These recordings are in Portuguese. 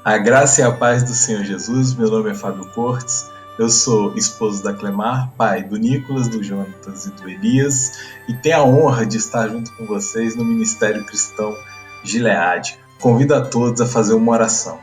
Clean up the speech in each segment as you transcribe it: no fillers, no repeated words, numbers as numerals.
A graça e a paz do Senhor Jesus. Meu nome é Fábio Cortes. Eu sou esposo da Clemar, pai do Nicolas, do Jonatas e do Elias, e tenho a honra de estar junto com vocês no Ministério Cristão Gileade. Convido a todos a fazer uma oração.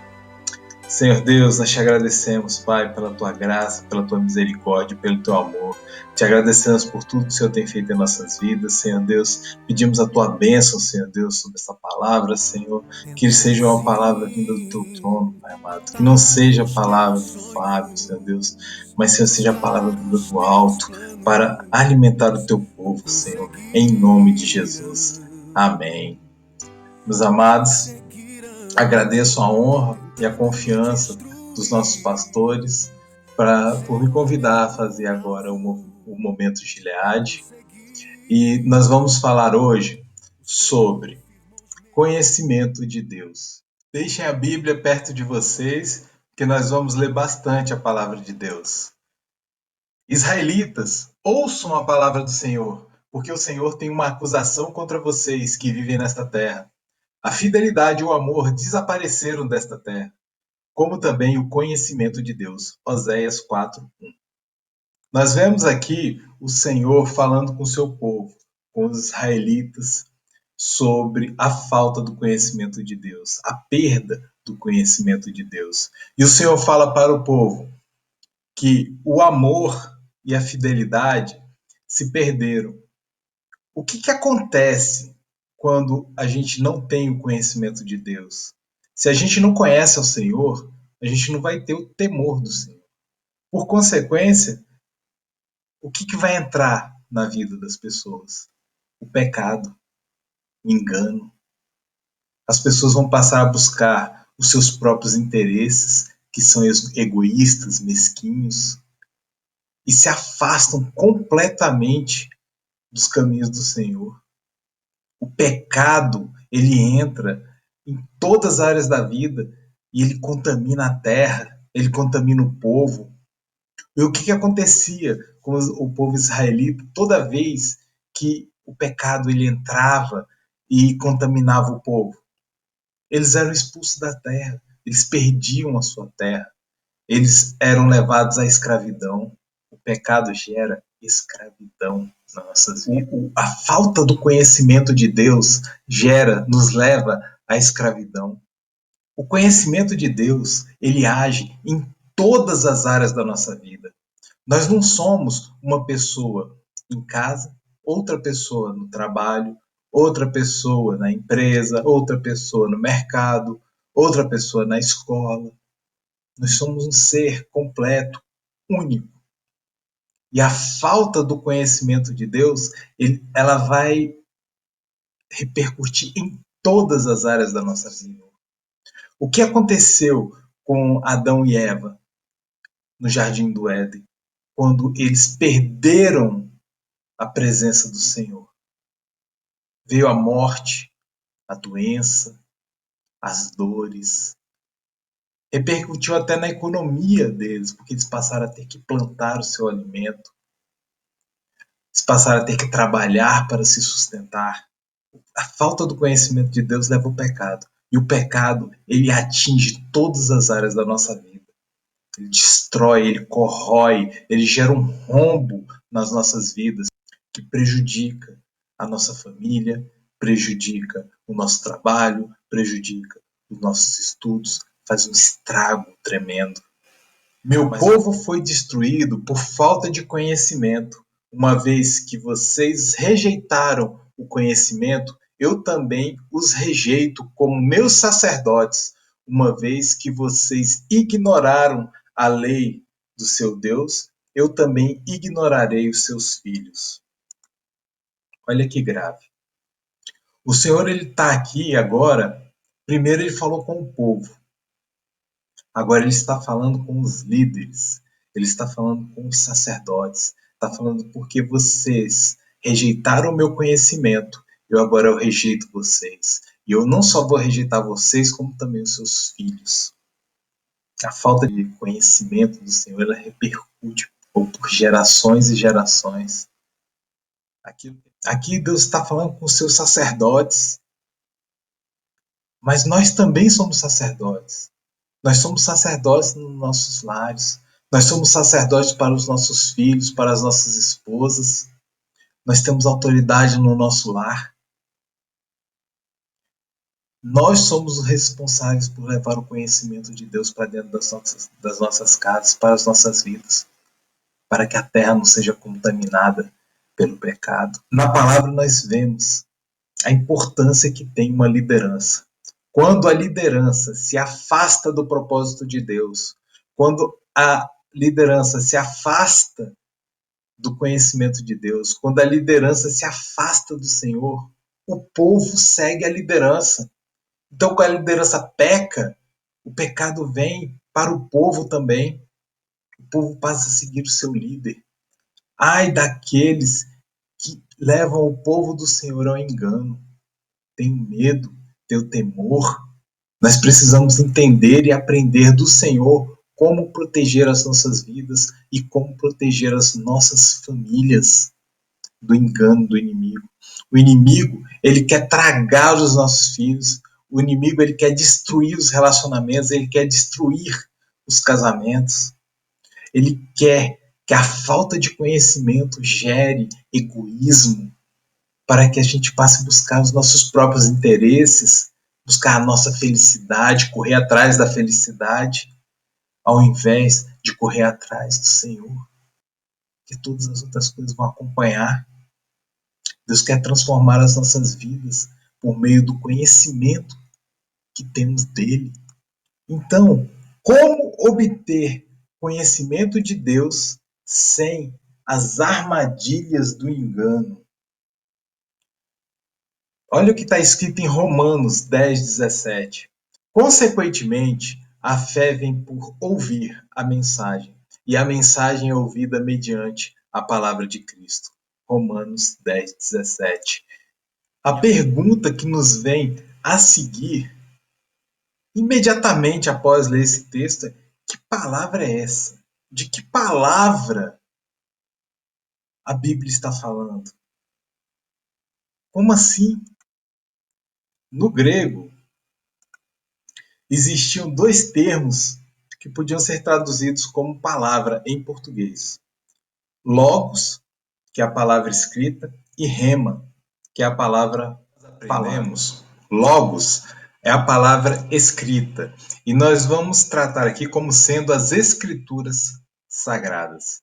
Senhor Deus, nós te agradecemos, Pai, pela tua graça, pela tua misericórdia, pelo teu amor. Te agradecemos por tudo que o Senhor tem feito em nossas vidas, Senhor Deus. Pedimos a tua bênção, Senhor Deus, sobre essa palavra, Senhor. Que seja uma palavra vinda do teu trono, Pai amado. Que não seja a palavra do Fábio, Senhor Deus, mas, Senhor, seja a palavra vinda do alto para alimentar o teu povo, Senhor, em nome de Jesus. Amém. Meus amados, agradeço a honra e a confiança dos nossos pastores por me convidar a fazer agora o Momento Gileade. E nós vamos falar hoje sobre conhecimento de Deus. Deixem a Bíblia perto de vocês, que nós vamos ler bastante a palavra de Deus. Israelitas, ouçam a palavra do Senhor, porque o Senhor tem uma acusação contra vocês que vivem nesta terra. A fidelidade e o amor desapareceram desta terra, como também o conhecimento de Deus. Oséias 4:1. Nós vemos aqui o Senhor falando com o seu povo, com os israelitas, sobre a falta do conhecimento de Deus, a perda do conhecimento de Deus. E o Senhor fala para o povo que o amor e a fidelidade se perderam. O que acontece quando a gente não tem o conhecimento de Deus? Se a gente não conhece o Senhor, a gente não vai ter o temor do Senhor. Por consequência, o que vai entrar na vida das pessoas? O pecado, o engano. As pessoas vão passar a buscar os seus próprios interesses, que são egoístas, mesquinhos, e se afastam completamente dos caminhos do Senhor. O pecado, ele entra em todas as áreas da vida e ele contamina a terra, ele contamina o povo. E o que acontecia com o povo israelita toda vez que o pecado ele entrava e contaminava o povo? Eles eram expulsos da terra, eles perdiam a sua terra, eles eram levados à escravidão. O pecado gera escravidão nas nossas vidas. A falta do conhecimento de Deus nos leva à escravidão. O conhecimento de Deus, ele age em todas as áreas da nossa vida. Nós não somos uma pessoa em casa, outra pessoa no trabalho, outra pessoa na empresa, outra pessoa no mercado, outra pessoa na escola. Nós somos um ser completo, único. E a falta do conhecimento de Deus, ela vai repercutir em todas as áreas da nossa vida. O que aconteceu com Adão e Eva no Jardim do Éden, quando eles perderam a presença do Senhor? Veio a morte, a doença, as dores. Repercutiu até na economia deles, porque eles passaram a ter que plantar o seu alimento. Eles passaram a ter que trabalhar para se sustentar. A falta do conhecimento de Deus leva ao pecado. E o pecado, ele atinge todas as áreas da nossa vida. Ele destrói, ele corrói, ele gera um rombo nas nossas vidas que prejudica a nossa família, prejudica o nosso trabalho, prejudica os nossos estudos, faz um estrago tremendo. Meu povo foi destruído por falta de conhecimento. Uma vez que vocês rejeitaram o conhecimento, eu também os rejeito como meus sacerdotes, uma vez que vocês ignoraram a lei do seu Deus, eu também ignorarei os seus filhos. Olha que grave. O Senhor ele está aqui agora. Primeiro ele falou com o povo. Agora ele está falando com os líderes. Ele está falando com os sacerdotes. Está falando porque vocês rejeitaram o meu conhecimento. Eu rejeito vocês. E eu não só vou rejeitar vocês, como também os seus filhos. A falta de conhecimento do Senhor, ela repercute por gerações e gerações. Aqui Deus está falando com os seus sacerdotes. Mas nós também somos sacerdotes. Nós somos sacerdotes nos nossos lares. Nós somos sacerdotes para os nossos filhos, para as nossas esposas. Nós temos autoridade no nosso lar. Nós somos os responsáveis por levar o conhecimento de Deus para dentro das nossas casas, para as nossas vidas, para que a terra não seja contaminada pelo pecado. Na palavra nós vemos a importância que tem uma liderança. Quando a liderança se afasta do propósito de Deus, quando a liderança se afasta do conhecimento de Deus, quando a liderança se afasta do Senhor, o povo segue a liderança. Então, quando a liderança peca, o pecado vem para o povo também. O povo passa a seguir o seu líder. Ai daqueles que levam o povo do Senhor ao engano. Tenho medo, tenho temor. Nós precisamos entender e aprender do Senhor como proteger as nossas vidas e como proteger as nossas famílias do engano do inimigo. O inimigo, ele quer tragar os nossos filhos. O inimigo, ele quer destruir os relacionamentos, ele quer destruir os casamentos. Ele quer que a falta de conhecimento gere egoísmo, para que a gente passe a buscar os nossos próprios interesses, buscar a nossa felicidade, correr atrás da felicidade, ao invés de correr atrás do Senhor, que todas as outras coisas vão acompanhar. Deus quer transformar as nossas vidas por meio do conhecimento que temos dele. Então, como obter conhecimento de Deus sem as armadilhas do engano? Olha o que está escrito em Romanos 10:17. Consequentemente, a fé vem por ouvir a mensagem, e a mensagem é ouvida mediante a palavra de Cristo. Romanos 10:17. A pergunta que nos vem a seguir, imediatamente após ler esse texto, é: que palavra é essa? De que palavra a Bíblia está falando? Como assim? No grego, existiam dois termos que podiam ser traduzidos como palavra em português: logos, que é a palavra escrita, e rema, que é a palavra falamos. Logos é a palavra escrita, e nós vamos tratar aqui como sendo as escrituras sagradas.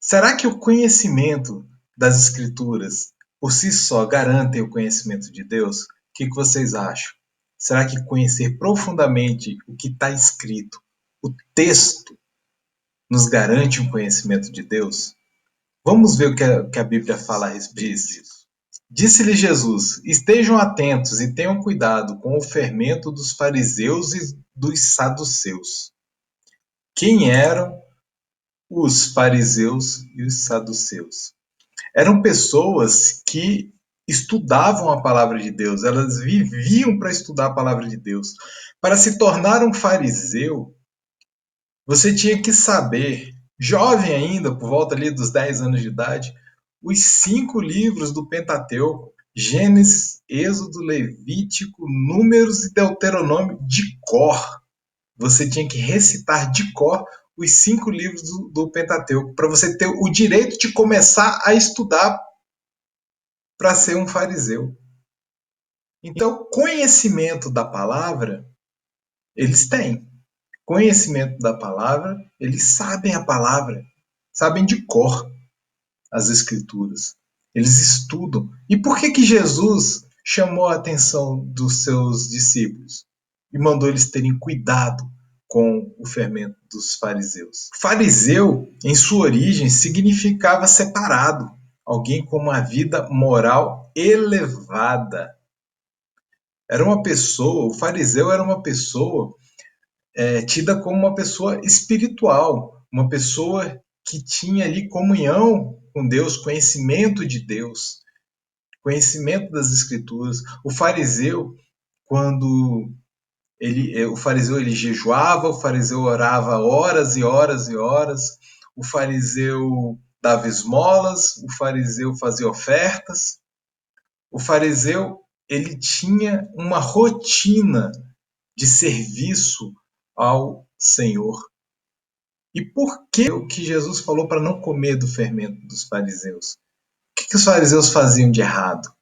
Será que o conhecimento das escrituras por si só garante o conhecimento de Deus? O que vocês acham? Será que conhecer profundamente o que está escrito, o texto, nos garante um conhecimento de Deus? Vamos ver o que a Bíblia fala a respeito disso. Disse-lhe Jesus: estejam atentos e tenham cuidado com o fermento dos fariseus e dos saduceus. Quem eram os fariseus e os saduceus? Eram pessoas que estudavam a palavra de Deus, elas viviam para estudar a palavra de Deus. Para se tornar um fariseu, você tinha que saber, jovem ainda, por volta ali dos 10 anos de idade, os 5 livros do Pentateuco: Gênesis, Êxodo, Levítico, Números e Deuteronômio, de cor. Você tinha que recitar de cor os 5 livros do Pentateuco, para você ter o direito de começar a estudar para ser um fariseu. Então, conhecimento da palavra, eles têm. Conhecimento da palavra, eles sabem a palavra, sabem de cor as escrituras. Eles estudam. E por que Jesus chamou a atenção dos seus discípulos e mandou eles terem cuidado com o fermento dos fariseus? Fariseu, em sua origem, significava separado, alguém com uma vida moral elevada. Era uma pessoa, o fariseu era uma pessoa tida como uma pessoa espiritual, uma pessoa que tinha ali comunhão com Deus, conhecimento de Deus, conhecimento das escrituras. O fariseu, quando o fariseu ele jejuava, o fariseu orava horas e horas e horas, o fariseu dava esmolas, o fariseu fazia ofertas. O fariseu ele tinha uma rotina de serviço ao Senhor. E por que o que Jesus falou para não comer do fermento dos fariseus? O que os fariseus faziam de errado?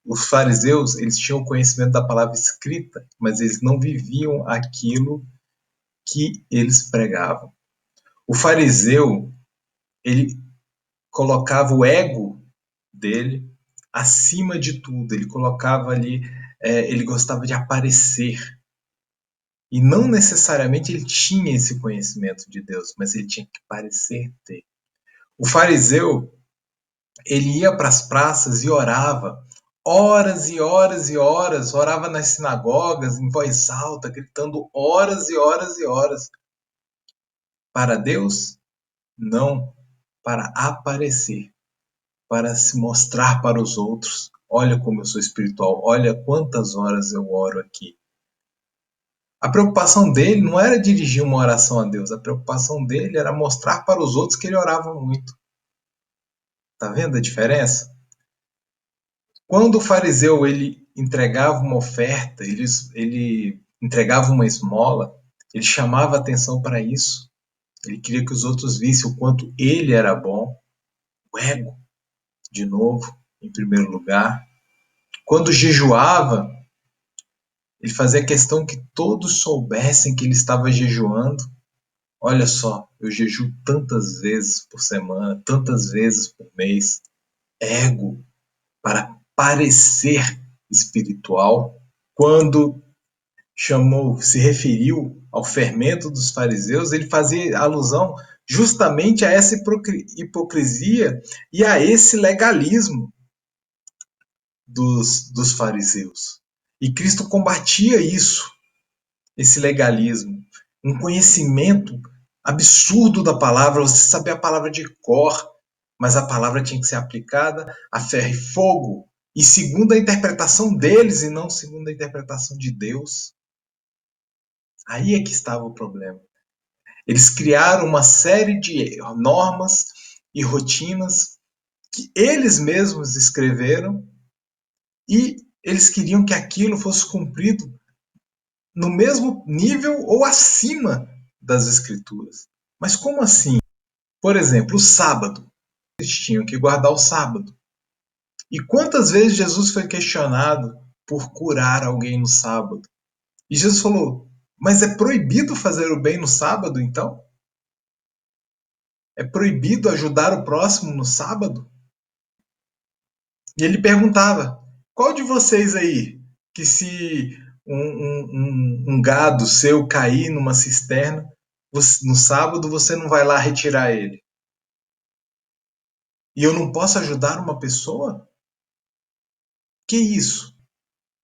Os fariseus, eles tinham conhecimento da palavra escrita, mas eles não viviam aquilo que eles pregavam. O fariseu, ele colocava o ego dele acima de tudo. Ele colocava ali, ele gostava de aparecer. E não necessariamente ele tinha esse conhecimento de Deus, mas ele tinha que parecer ter. O fariseu, ele ia para as praças e orava horas e horas e horas, orava nas sinagogas em voz alta, gritando horas e horas e horas. Para Deus, não, para aparecer, para se mostrar para os outros. Olha como eu sou espiritual, olha quantas horas eu oro aqui. A preocupação dele não era dirigir uma oração a Deus, a preocupação dele era mostrar para os outros que ele orava muito. Tá vendo a diferença? Quando o fariseu ele entregava uma oferta, ele entregava uma esmola, ele chamava atenção para isso. Ele queria que os outros vissem o quanto ele era bom. O ego, de novo, em primeiro lugar. Quando jejuava, ele fazia questão que todos soubessem que ele estava jejuando. Olha só, eu jejuo tantas vezes por semana, tantas vezes por mês. Ego, para parecer espiritual. Quando se referiu ao fermento dos fariseus, ele fazia alusão justamente a essa hipocrisia e a esse legalismo dos fariseus. E Cristo combatia isso, esse legalismo, um conhecimento absurdo da palavra, você sabia a palavra de cor, mas a palavra tinha que ser aplicada a ferro e fogo, e segundo a interpretação deles e não segundo a interpretação de Deus. Aí é que estava o problema. Eles criaram uma série de normas e rotinas que eles mesmos escreveram e eles queriam que aquilo fosse cumprido no mesmo nível ou acima das escrituras. Mas como assim? Por exemplo, o sábado. Eles tinham que guardar o sábado. E quantas vezes Jesus foi questionado por curar alguém no sábado? E Jesus falou: mas é proibido fazer o bem no sábado, então? É proibido ajudar o próximo no sábado? E ele perguntava: qual de vocês aí, que se um gado seu cair numa cisterna, no sábado você não vai lá retirar ele? E eu não posso ajudar uma pessoa? Que isso?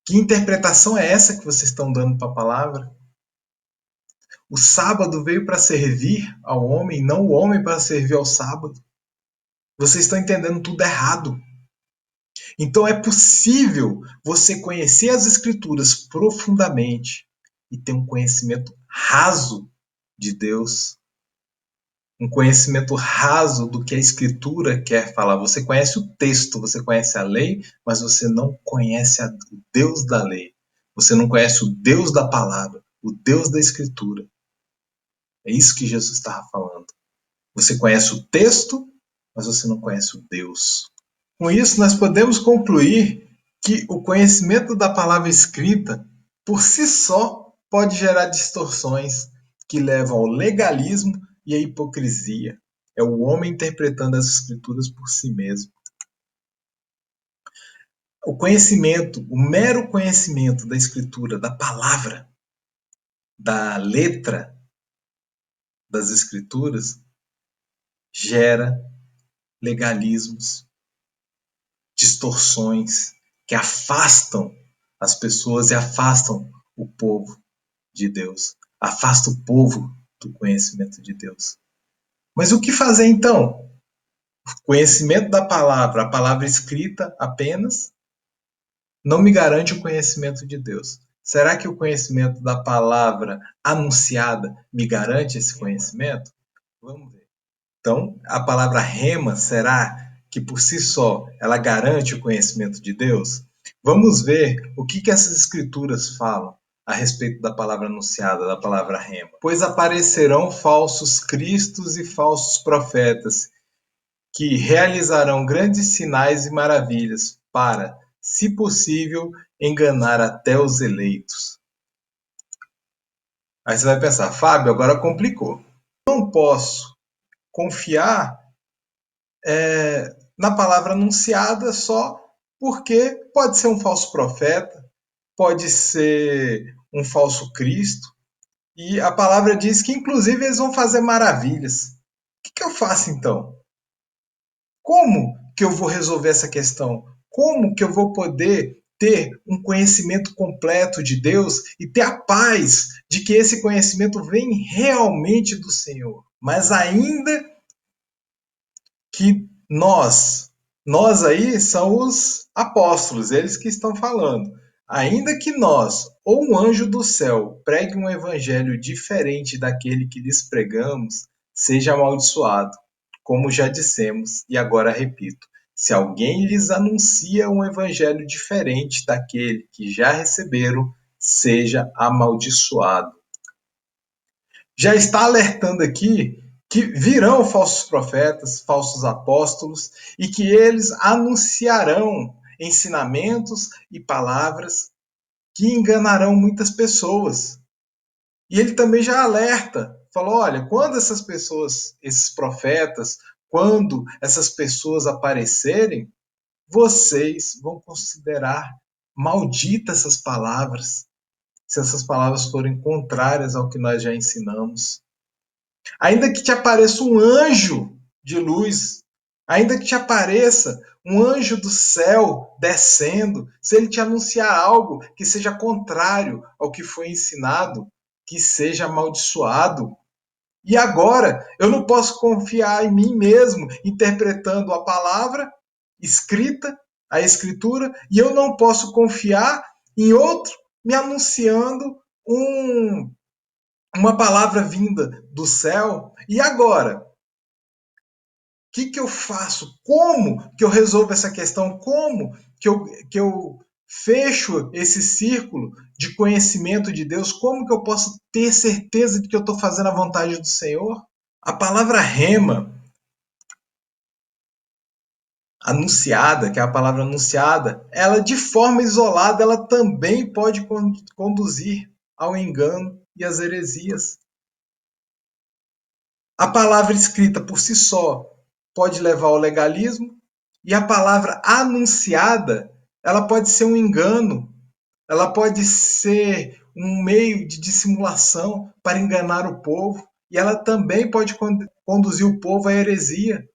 Que interpretação é essa que vocês estão dando para a palavra? O sábado veio para servir ao homem, não o homem para servir ao sábado. Vocês estão entendendo tudo errado. Então é possível você conhecer as escrituras profundamente e ter um conhecimento raso de Deus, um conhecimento raso do que a escritura quer falar. Você conhece o texto, você conhece a lei, mas você não conhece o Deus da lei. Você não conhece o Deus da palavra, o Deus da escritura. É isso que Jesus estava falando. Você conhece o texto, mas você não conhece o Deus. Com isso, nós podemos concluir que o conhecimento da palavra escrita, por si só, pode gerar distorções que levam ao legalismo e à hipocrisia. É o homem interpretando as escrituras por si mesmo. O conhecimento, o mero conhecimento da escritura, da palavra, da letra das escrituras, gera legalismos, distorções que afastam as pessoas e afastam o povo de Deus, afasta o povo do conhecimento de Deus. Mas o que fazer então? O conhecimento da palavra, a palavra escrita apenas, não me garante o conhecimento de Deus. Será que o conhecimento da palavra anunciada me garante esse conhecimento? Vamos ver. Então, a palavra rema, será que por si só ela garante o conhecimento de Deus? Vamos ver o que essas escrituras falam. a respeito da palavra anunciada, da palavra rema. Pois aparecerão falsos cristos e falsos profetas, que realizarão grandes sinais e maravilhas para, se possível, enganar até os eleitos. Aí você vai pensar, Fábio, agora complicou. Não posso confiar na palavra anunciada só porque pode ser um falso profeta, pode ser um falso Cristo, e a palavra diz que, inclusive, eles vão fazer maravilhas. O que eu faço então? Como que eu vou resolver essa questão? Como que eu vou poder ter um conhecimento completo de Deus e ter a paz de que esse conhecimento vem realmente do Senhor? Mas ainda que nós aí são os apóstolos, eles que estão falando. Ainda que nós, ou um anjo do céu, pregue um evangelho diferente daquele que lhes pregamos, seja amaldiçoado, como já dissemos, e agora repito. Se alguém lhes anuncia um evangelho diferente daquele que já receberam, seja amaldiçoado. Já está alertando aqui que virão falsos profetas, falsos apóstolos, e que eles anunciarão ensinamentos e palavras que enganarão muitas pessoas. E ele também já alerta, falou: olha, quando essas pessoas, esses profetas, quando essas pessoas aparecerem, vocês vão considerar malditas essas palavras, se essas palavras forem contrárias ao que nós já ensinamos. Ainda que te apareça um anjo de luz, ainda que te apareça um anjo do céu descendo, se ele te anunciar algo que seja contrário ao que foi ensinado, que seja amaldiçoado. E agora, eu não posso confiar em mim mesmo, interpretando a palavra escrita, a escritura, e eu não posso confiar em outro me anunciando uma palavra vinda do céu. E agora? O que eu faço? Como que eu resolvo essa questão? Como que eu fecho esse círculo de conhecimento de Deus? Como que eu posso ter certeza de que eu estou fazendo a vontade do Senhor? A palavra rema, anunciada, que é a palavra anunciada, ela de forma isolada, ela também pode conduzir ao engano e às heresias. A palavra escrita por si só pode levar ao legalismo, e a palavra anunciada, ela pode ser um engano, ela pode ser um meio de dissimulação para enganar o povo, e ela também pode conduzir o povo à heresia.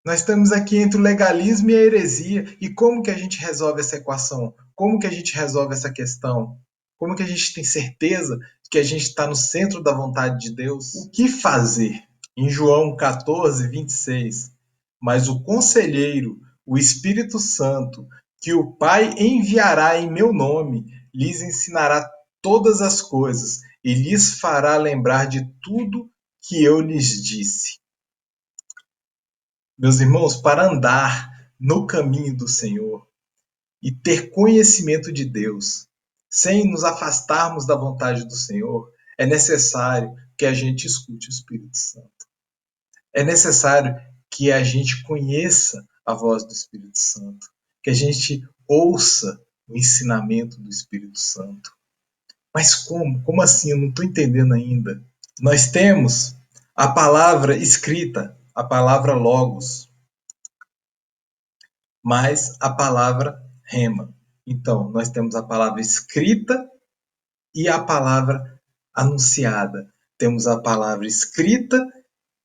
Nós estamos aqui entre o legalismo e a heresia. E como que a gente resolve essa equação? Como que a gente resolve essa questão? Como que a gente tem certeza de que a gente está no centro da vontade de Deus? O que fazer? Em João 14, 26. Mas o conselheiro, o Espírito Santo, que o Pai enviará em meu nome, lhes ensinará todas as coisas e lhes fará lembrar de tudo que eu lhes disse. Meus irmãos, para andar no caminho do Senhor e ter conhecimento de Deus, sem nos afastarmos da vontade do Senhor, é necessário que a gente escute o Espírito Santo. É necessário que a gente conheça a voz do Espírito Santo, que a gente ouça o ensinamento do Espírito Santo. Mas como? Como assim? Eu não estou entendendo ainda. Nós temos a palavra escrita, a palavra logos, mais a palavra rema. Então, nós temos a palavra escrita e a palavra anunciada. Temos a palavra escrita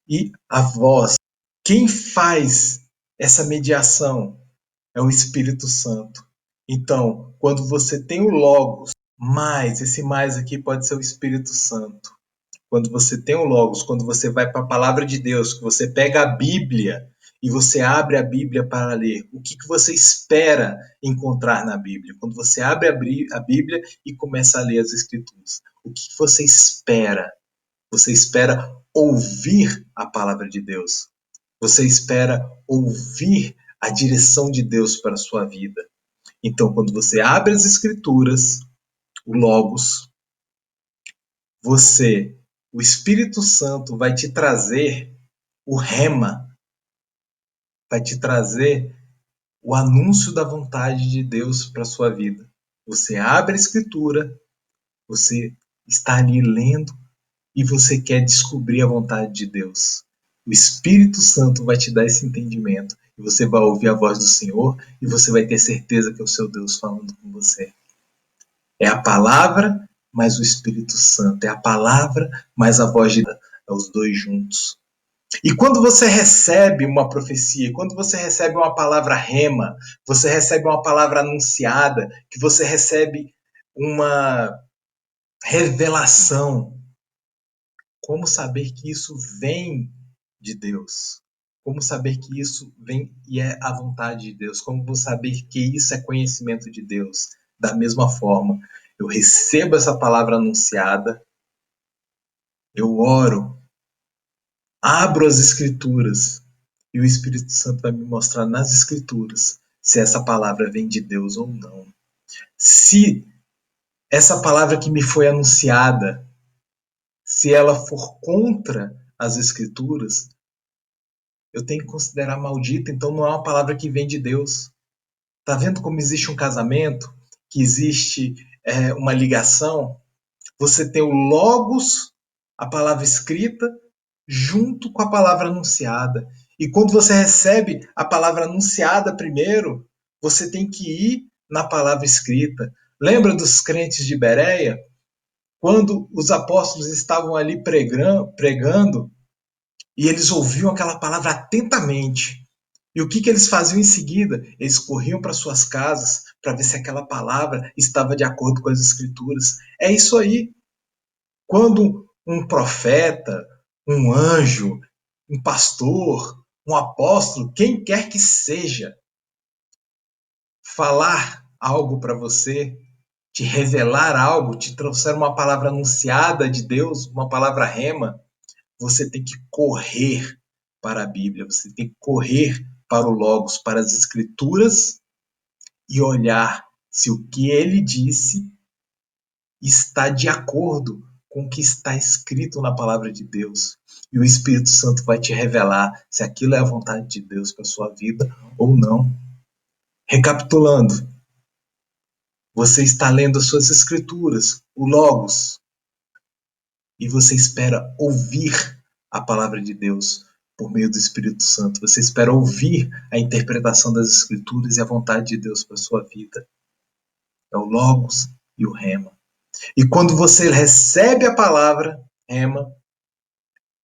e a voz. Quem faz essa mediação é o Espírito Santo. Então, quando você tem o Logos, mais, esse mais aqui pode ser o Espírito Santo. Quando você tem o Logos, quando você vai para a palavra de Deus, que você pega a Bíblia e você abre a Bíblia para ler, o que você espera encontrar na Bíblia? Quando você abre a Bíblia e começa a ler as Escrituras, o que você espera? Você espera ouvir a palavra de Deus. Você espera ouvir a direção de Deus para a sua vida. Então, quando você abre as Escrituras, o Logos, o Espírito Santo vai te trazer o rema, vai te trazer o anúncio da vontade de Deus para a sua vida. Você abre a Escritura, você está ali lendo e você quer descobrir a vontade de Deus. O Espírito Santo vai te dar esse entendimento e você vai ouvir a voz do Senhor e você vai ter certeza que é o seu Deus falando com você. É a palavra mais o Espírito Santo, é a palavra mais a voz de Deus, é os dois juntos. E quando você recebe uma profecia, quando você recebe uma palavra rema, você recebe uma palavra anunciada, que você recebe uma revelação, como saber que isso vem de Deus? Como saber que isso vem e é a vontade de Deus? Como vou saber que isso é conhecimento de Deus? Da mesma forma, eu recebo essa palavra anunciada, eu oro, abro as Escrituras e o Espírito Santo vai me mostrar nas Escrituras se essa palavra vem de Deus ou não. Se essa palavra que me foi anunciada, se ela for contra as Escrituras, eu tenho que considerar maldita, então não é uma palavra que vem de Deus. Tá vendo como existe um casamento, que existe uma ligação? Você tem o Logos, a palavra escrita, junto com a palavra anunciada. E quando você recebe a palavra anunciada primeiro, você tem que ir na palavra escrita. Lembra dos crentes de Bereia? Quando os apóstolos estavam ali pregando, e eles ouviam aquela palavra atentamente. E o que eles faziam em seguida? Eles corriam para suas casas para ver se aquela palavra estava de acordo com as Escrituras. É isso aí. Quando um profeta, um anjo, um pastor, um apóstolo, quem quer que seja, falar algo para você, te revelar algo, te trouxer uma palavra anunciada de Deus, uma palavra rema, você tem que correr para a Bíblia, você tem que correr para o Logos, para as Escrituras e olhar se o que ele disse está de acordo com o que está escrito na palavra de Deus. E o Espírito Santo vai te revelar se aquilo é a vontade de Deus para a sua vida ou não. Recapitulando, você está lendo as suas Escrituras, o Logos, e você espera ouvir a palavra de Deus por meio do Espírito Santo. Você espera ouvir a interpretação das Escrituras e a vontade de Deus para a sua vida. É o Logos e o Rema. E quando você recebe a palavra Rema,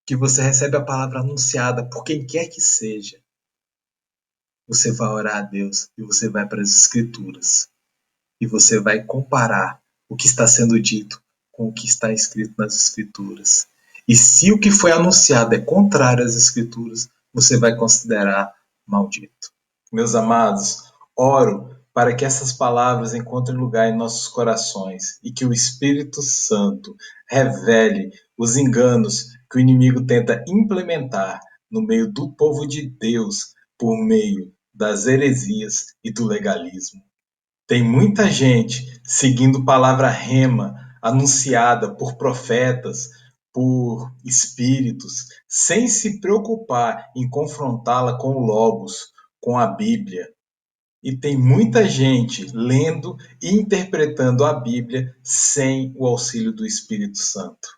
que você recebe a palavra anunciada por quem quer que seja, você vai orar a Deus e você vai para as Escrituras. E você vai comparar o que está sendo dito com o que está escrito nas Escrituras. E se o que foi anunciado é contrário às Escrituras, você vai considerar maldito. Meus amados, oro para que essas palavras encontrem lugar em nossos corações e que o Espírito Santo revele os enganos que o inimigo tenta implementar no meio do povo de Deus por meio das heresias e do legalismo. Tem muita gente seguindo palavra rema, anunciada por profetas, por espíritos, sem se preocupar em confrontá-la com o Logos, com a Bíblia. E tem muita gente lendo e interpretando a Bíblia sem o auxílio do Espírito Santo.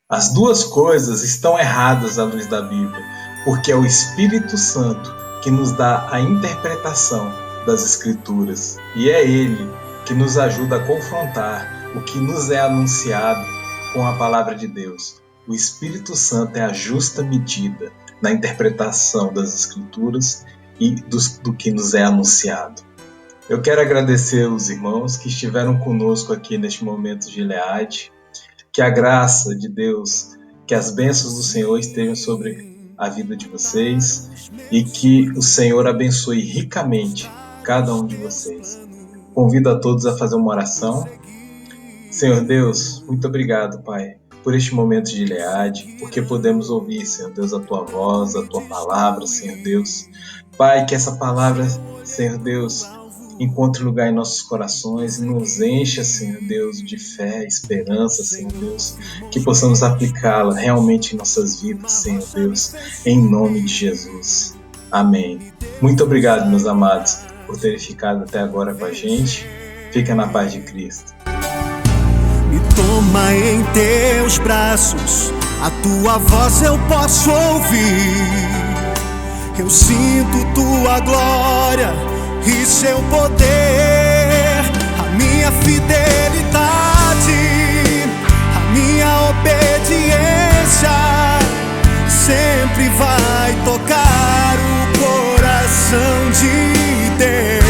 As duas coisas estão erradas à luz da Bíblia, porque é o Espírito Santo que nos dá a interpretação das Escrituras. E é Ele que nos ajuda a confrontar o que nos é anunciado com a palavra de Deus. O Espírito Santo é a justa medida na interpretação das Escrituras e do que nos é anunciado. Eu quero agradecer os irmãos que estiveram conosco aqui neste momento de Gileade. Que a graça de Deus, que as bênçãos do Senhor estejam sobre a vida de vocês e que o Senhor abençoe ricamente cada um de vocês. Convido a todos a fazer uma oração. Senhor Deus, muito obrigado, Pai, por este momento de Gileade, porque podemos ouvir, Senhor Deus, a Tua voz, a Tua palavra, Senhor Deus. Pai, que essa palavra, Senhor Deus, encontre lugar em nossos corações e nos encha, Senhor Deus, de fé, esperança, Senhor Deus, que possamos aplicá-la realmente em nossas vidas, Senhor Deus, em nome de Jesus. Amém. Muito obrigado, meus amados, por terem ficado até agora com a gente. Fica na paz de Cristo. Me toma em teus braços, a tua voz eu posso ouvir. Eu sinto tua glória e seu poder, a minha fidelidade, a minha obediência sempre vai tocar o coração de Deus.